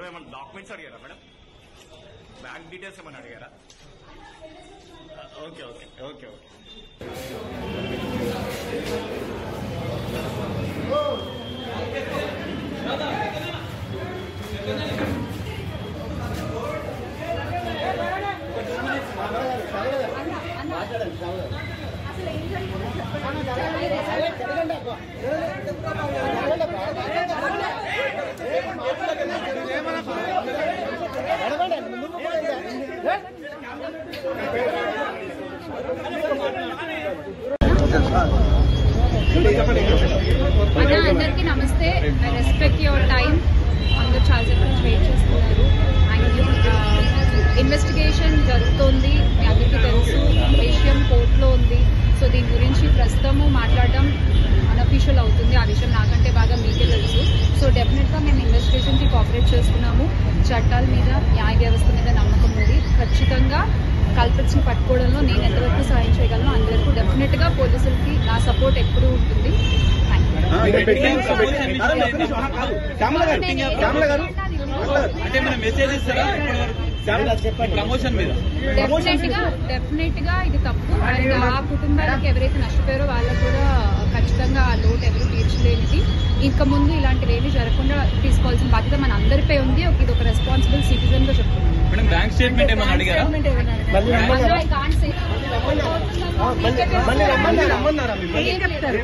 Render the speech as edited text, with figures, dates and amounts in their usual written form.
ఏమైనా డాక్యుమెంట్స్ అడిగారా madam? Bank details ఏమైనా అడిగారా? Okay okay okay okay. అందరికీ నమస్తే. I respect your time. అందరూ చాలాసేపు నుంచి వెయిట్ చేస్తున్నారు. ఇన్వెస్టిగేషన్ జరుగుతోంది, మీ అందరికీ తెలుసు. విషయం కోర్టులో ఉంది. సో దీని గురించి ప్రస్తుతము మాట్లాడడం అన్అఫీషియల్ అవుతుంది. ఆ విషయం నాకంటే బాగా మీకే తెలుసు. సో డెఫినెట్గా మేము ఇన్వెస్టిగేషన్కి కోఆపరేట్ చేస్తున్నాము. చట్టాల మీద, న్యాయ వ్యవస్థ మీద నమ్మకం ఉంది. ఖచ్చితంగా కల్పిట్స్ని పట్టుకోవడంలో నేను ఎంతవరకు సాయం చేయగలను అంతవరకు డెఫినెట్గా పోలీసులకి నా సపోర్ట్ ఎప్పుడూ ఉంటుంది. డెఫినెట్ గా ఇది తప్పు. అండ్ ఆ కుటుంబాలకు ఎవరైతే నష్టపోయారో వాళ్ళకు కూడా ఖచ్చితంగా ఆ లోటు ఎవరు తీర్చలేనిది. ఇంకా ముందు ఇలాంటివి ఏమీ జరగకుండా తీసుకోవాల్సిన బాధ్యత మన అందరిపై ఉంది. ఇది ఒక రెస్పాన్సిబుల్ సిటిజన్ గా చెప్తున్నాను. బ్యాంక్ స్టేట్మెంట్ ఏమైనా అడిగారా? ఏం చెప్తారు?